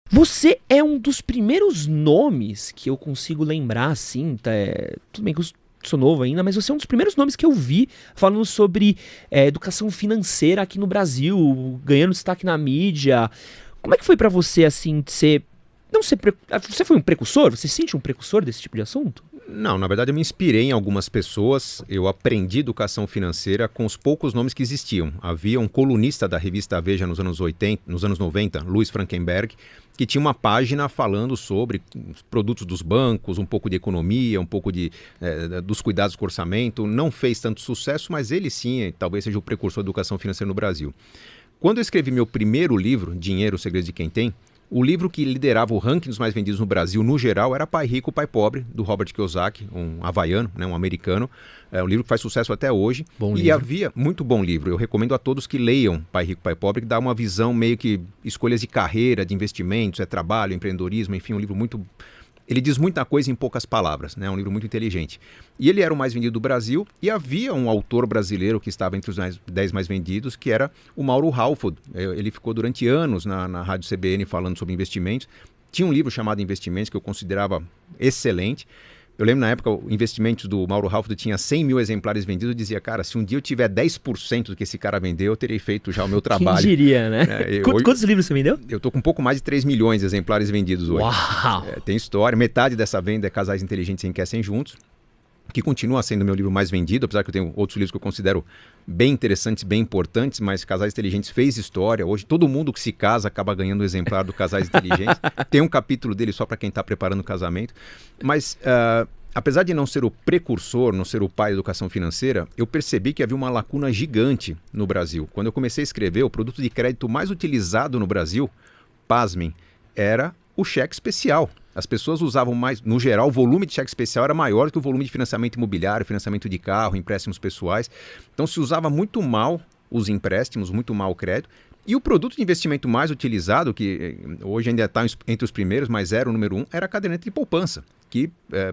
Você é um dos primeiros nomes que eu consigo lembrar, assim, tudo bem que eu sou novo ainda, mas você é um dos primeiros nomes que eu vi falando sobre educação financeira aqui no Brasil, ganhando destaque na mídia. Como é que foi pra você, assim, de ser... Não ser... Você foi um precursor? Você se sente um precursor desse tipo de assunto? Não, na verdade eu me inspirei em algumas pessoas, eu aprendi educação financeira com os poucos nomes que existiam. Havia um colunista da revista Veja nos anos 80, nos anos 90, Luiz Frankenberg, que tinha uma página falando sobre os produtos dos bancos, um pouco de economia, um pouco dos cuidados com o orçamento. Não fez tanto sucesso, mas ele sim, talvez seja o precursor da educação financeira no Brasil. Quando eu escrevi meu primeiro livro, Dinheiro, o Segredo de Quem Tem, o livro que liderava o ranking dos mais vendidos no Brasil, no geral, era Pai Rico, Pai Pobre, do Robert Kiyosaki, um havaiano, um americano. É um livro que faz sucesso até hoje. Bom e livro. havia muito bom livro. Eu recomendo a todos que leiam Pai Rico, Pai Pobre, que dá uma visão meio que escolhas de carreira, de investimentos, trabalho, empreendedorismo, enfim, um livro muito... Ele diz muita coisa em poucas palavras, né? É um livro muito inteligente. E ele era o mais vendido do Brasil, e havia um autor brasileiro que estava entre os 10 mais vendidos, que era o Mauro Halford. Ele ficou durante anos na Rádio CBN falando sobre investimentos. Tinha um livro chamado Investimentos, que eu considerava excelente. Eu lembro na época, o Investimentos do Mauro Halford tinha 100 mil exemplares vendidos. Eu dizia, cara, se um dia eu tiver 10% do que esse cara vendeu, eu terei feito já o meu trabalho. Quem diria, né? Quantos livros você vendeu? Eu tô com um pouco mais de 3 milhões de exemplares vendidos hoje. Uau! Tem história. Metade dessa venda é Casais Inteligentes e Enriquecem Juntos, que continua sendo o meu livro mais vendido, apesar que eu tenho outros livros que eu considero bem interessantes, bem importantes, mas Casais Inteligentes fez história. Hoje todo mundo que se casa acaba ganhando um exemplar do Casais Inteligentes. Tem um capítulo dele só para quem está preparando o casamento. Mas, apesar de não ser o precursor, não ser o pai da educação financeira, eu percebi que havia uma lacuna gigante no Brasil. Quando eu comecei a escrever, o produto de crédito mais utilizado no Brasil, pasmem, era o cheque especial. As pessoas usavam mais, no geral, o volume de cheque especial era maior do que o volume de financiamento imobiliário, financiamento de carro, empréstimos pessoais. Então se usava muito mal os empréstimos, muito mal o crédito. E o produto de investimento mais utilizado, que hoje ainda está entre os primeiros, mas era o número 1, era a caderneta de poupança, que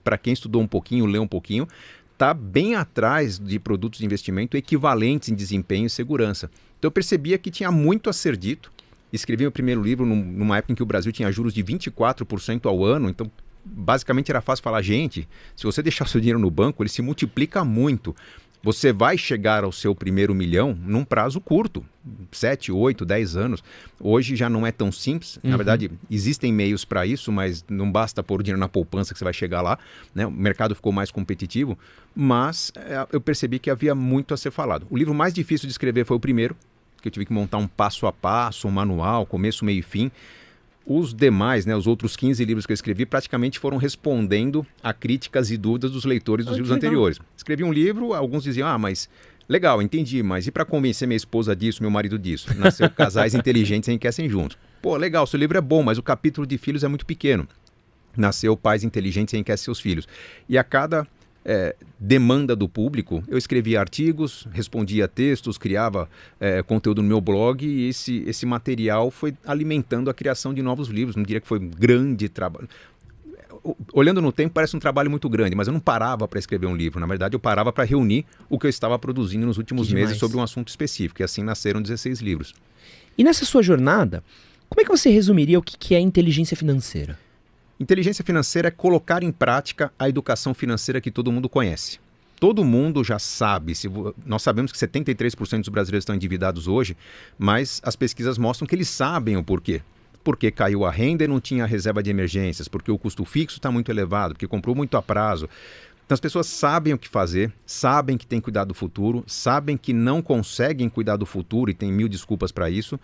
para quem estudou um pouquinho, leu um pouquinho, está bem atrás de produtos de investimento equivalentes em desempenho e segurança. Então eu percebia que tinha muito a ser dito. Escrevi o primeiro livro numa época em que o Brasil tinha juros de 24% ao ano, então basicamente era fácil falar, gente, se você deixar seu dinheiro no banco, ele se multiplica muito. Você vai chegar ao seu primeiro milhão num prazo curto, 7, 8, 10 anos. Hoje já não é tão simples. Na verdade, existem meios para isso, mas não basta pôr o dinheiro na poupança que você vai chegar lá, né? O mercado ficou mais competitivo, mas eu percebi que havia muito a ser falado. O livro mais difícil de escrever foi o primeiro, que eu tive que montar um passo a passo, um manual, começo, meio e fim. Os demais, né, os outros 15 livros que eu escrevi, praticamente foram respondendo a críticas e dúvidas dos leitores dos livros anteriores. Escrevi um livro, alguns diziam, mas legal, entendi, mas e para convencer minha esposa disso, meu marido disso? Nasceu Casais Inteligentes e Enriquecem Juntos. Pô, legal, seu livro é bom, mas o capítulo de filhos é muito pequeno. Nasceu Pais Inteligentes e Enriquecem Seus Filhos. E a cada demanda do público, eu escrevia artigos, respondia textos, criava conteúdo no meu blog, e esse material foi alimentando a criação de novos livros. Não diria que foi um grande trabalho. Olhando no tempo, parece um trabalho muito grande, mas eu não parava para escrever um livro. Na verdade, eu parava para reunir o que eu estava produzindo nos últimos meses sobre um assunto específico, e assim nasceram 16 livros. E nessa sua jornada, como é que você resumiria o que é inteligência financeira? Inteligência financeira é colocar em prática a educação financeira que todo mundo conhece. Todo mundo já sabe, nós sabemos que 73% dos brasileiros estão endividados hoje, mas as pesquisas mostram que eles sabem o porquê. Porque caiu a renda e não tinha reserva de emergências, porque o custo fixo está muito elevado, porque comprou muito a prazo. Então as pessoas sabem o que fazer, sabem que tem que cuidar do futuro, sabem que não conseguem cuidar do futuro e tem mil desculpas para isso.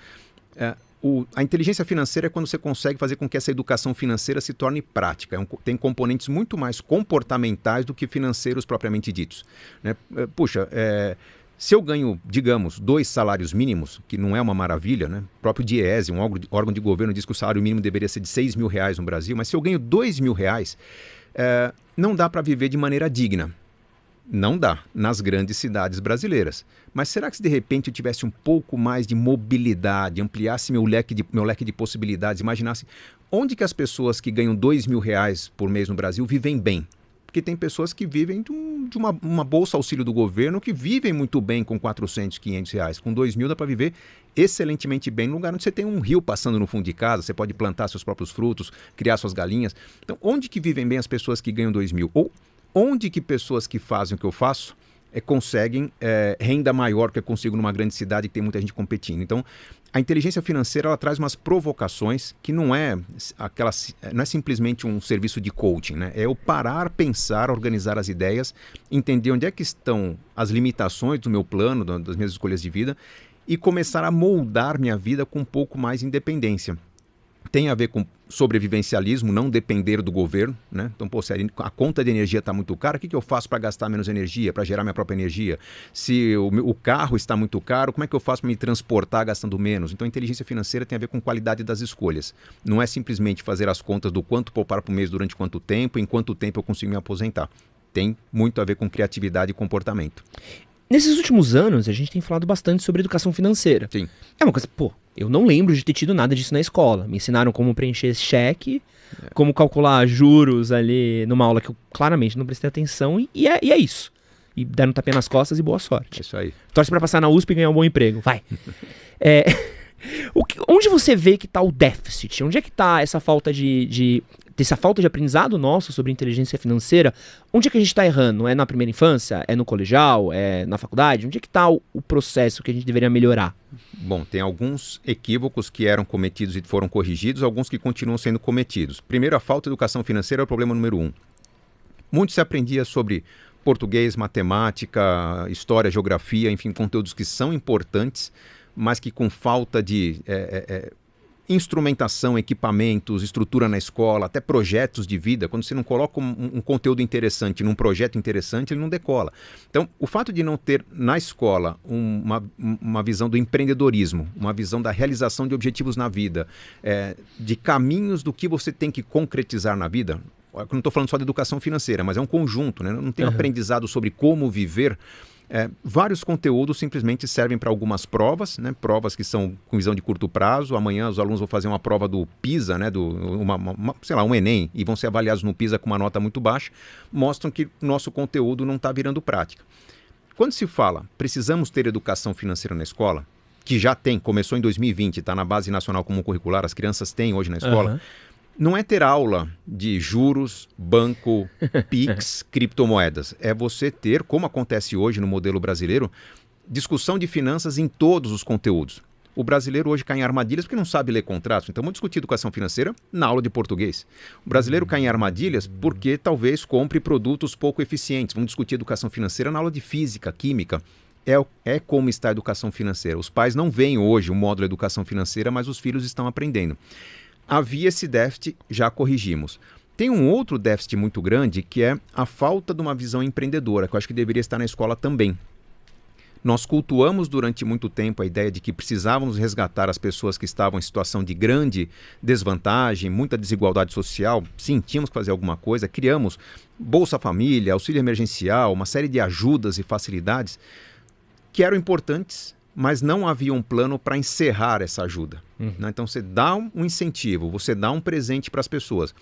A inteligência financeira é quando você consegue fazer com que essa educação financeira se torne prática. Tem componentes muito mais comportamentais do que financeiros propriamente ditos, né? Puxa, se eu ganho, digamos, 2 salários mínimos, que não é uma maravilha, né? O próprio Diese, um órgão de governo, diz que o salário mínimo deveria ser de R$6 mil no Brasil, mas se eu ganho R$2 mil, não dá para viver de maneira digna. Não dá, nas grandes cidades brasileiras. Mas será que se de repente eu tivesse um pouco mais de mobilidade, ampliasse meu leque de possibilidades, imaginasse onde que as pessoas que ganham R$2 mil por mês no Brasil vivem bem? Porque tem pessoas que vivem de uma bolsa auxílio do governo, que vivem muito bem com 400, 500 reais. Com 2.000 dá para viver excelentemente bem no lugar onde você tem um rio passando no fundo de casa, você pode plantar seus próprios frutos, criar suas galinhas. Então, onde que vivem bem as pessoas que ganham 2.000? Ou onde que pessoas que fazem o que eu faço conseguem renda maior que eu consigo numa grande cidade que tem muita gente competindo? Então, a inteligência financeira ela traz umas provocações que não é simplesmente um serviço de coaching, né? É eu parar, pensar, organizar as ideias, entender onde é que estão as limitações do meu plano, das minhas escolhas de vida e começar a moldar minha vida com um pouco mais de independência. Tem a ver com sobrevivencialismo, não depender do governo, né? Então, pô, se a conta de energia está muito cara, o que eu faço para gastar menos energia, para gerar minha própria energia? Se o carro está muito caro, como é que eu faço para me transportar gastando menos? Então, a inteligência financeira tem a ver com qualidade das escolhas. Não é simplesmente fazer as contas do quanto poupar por mês durante quanto tempo, em quanto tempo eu consigo me aposentar. Tem muito a ver com criatividade e comportamento. Nesses últimos anos, a gente tem falado bastante sobre educação financeira. Sim. É uma coisa, eu não lembro de ter tido nada disso na escola. Me ensinaram como preencher esse cheque, como calcular juros ali numa aula que eu claramente não prestei atenção e é isso. E deram um tapinha nas costas e boa sorte. É isso aí. Torce pra passar na USP e ganhar um bom emprego. Vai. Onde você vê que tá o déficit? Onde é que tá essa falta essa falta de aprendizado nosso sobre inteligência financeira? Onde é que a gente está errando? É na primeira infância? É no colegial? É na faculdade? Onde é que está o processo que a gente deveria melhorar? Bom, tem alguns equívocos que eram cometidos e foram corrigidos, alguns que continuam sendo cometidos. Primeiro, a falta de educação financeira é o problema número 1. Muito se aprendia sobre português, matemática, história, geografia, enfim, conteúdos que são importantes, mas que com falta de instrumentação, equipamentos, estrutura na escola, até projetos de vida, quando você não coloca um conteúdo interessante num projeto interessante, ele não decola. Então, o fato de não ter na escola uma visão do empreendedorismo, uma visão da realização de objetivos na vida, de caminhos do que você tem que concretizar na vida, eu não estou falando só de educação financeira, mas é um conjunto, né? Não tem aprendizado sobre como viver. Vários conteúdos simplesmente servem para algumas provas, né? Provas que são com visão de curto prazo. Amanhã os alunos vão fazer uma prova do PISA, né? Um Enem, e vão ser avaliados no PISA com uma nota muito baixa, mostram que nosso conteúdo não está virando prática. Quando se fala, precisamos ter educação financeira na escola, que já tem, começou em 2020, está na Base Nacional Comum Curricular, as crianças têm hoje na escola, não é ter aula de juros, banco, PIX, criptomoedas. É você ter, como acontece hoje no modelo brasileiro, discussão de finanças em todos os conteúdos. O brasileiro hoje cai em armadilhas porque não sabe ler contratos. Então vamos discutir educação financeira na aula de português. O brasileiro cai em armadilhas porque talvez compre produtos pouco eficientes. Vamos discutir educação financeira na aula de física, química. É como está a educação financeira. Os pais não veem hoje o módulo de educação financeira, mas os filhos estão aprendendo. Havia esse déficit, já corrigimos. Tem um outro déficit muito grande, que é a falta de uma visão empreendedora, que eu acho que deveria estar na escola também. Nós cultuamos durante muito tempo a ideia de que precisávamos resgatar as pessoas que estavam em situação de grande desvantagem, muita desigualdade social. Sim, tínhamos que fazer alguma coisa. Criamos Bolsa Família, auxílio emergencial, uma série de ajudas e facilidades que eram importantes, mas não havia um plano para encerrar essa ajuda. Né? Então você dá um incentivo, você dá um presente para as pessoas.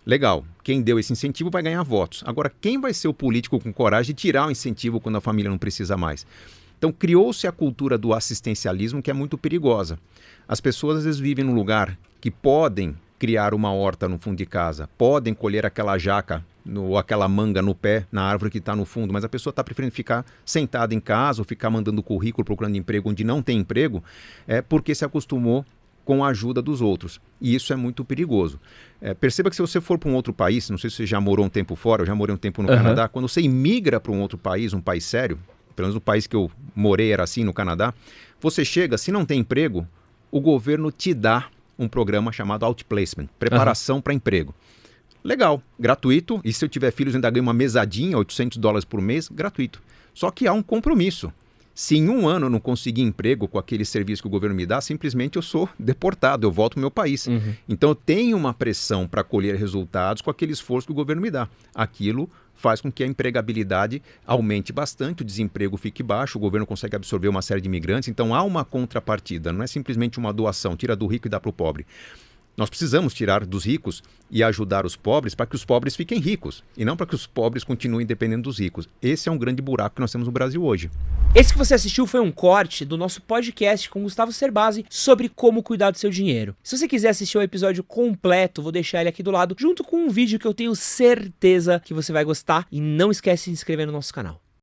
Legal, quem deu esse incentivo vai ganhar votos. Agora, quem vai ser o político com coragem de tirar o incentivo quando a família não precisa mais? Então criou-se a cultura do assistencialismo, que é muito perigosa. As pessoas às vezes vivem num lugar que podem criar uma horta no fundo de casa, podem colher aquela jaca ou aquela manga no pé, na árvore que está no fundo, mas a pessoa está preferindo ficar sentada em casa ou ficar mandando currículo, procurando emprego onde não tem emprego, porque se acostumou com a ajuda dos outros. E isso é muito perigoso. Perceba que se você for para um outro país, não sei se você já morou um tempo fora, eu já morei um tempo no Canadá, quando você imigra para um outro país, um país sério, pelo menos o país que eu morei era assim, no Canadá, você chega, se não tem emprego, o governo te dá um programa chamado Outplacement, preparação para emprego. Legal, gratuito, e se eu tiver filhos ainda ganho uma mesadinha, $800 por mês, gratuito. Só que há um compromisso. Se em um ano eu não conseguir emprego com aquele serviço que o governo me dá, simplesmente eu sou deportado, eu volto para o meu país. Então eu tenho uma pressão para colher resultados com aquele esforço que o governo me dá. Aquilo faz com que a empregabilidade aumente bastante, o desemprego fique baixo, o governo consegue absorver uma série de imigrantes. Então há uma contrapartida, não é simplesmente uma doação, tira do rico e dá para o pobre. Nós precisamos tirar dos ricos e ajudar os pobres para que os pobres fiquem ricos e não para que os pobres continuem dependendo dos ricos. Esse é um grande buraco que nós temos no Brasil hoje. Esse que você assistiu foi um corte do nosso podcast com Gustavo Cerbasi sobre como cuidar do seu dinheiro. Se você quiser assistir o episódio completo, vou deixar ele aqui do lado, junto com um vídeo que eu tenho certeza que você vai gostar. E não esquece de se inscrever no nosso canal.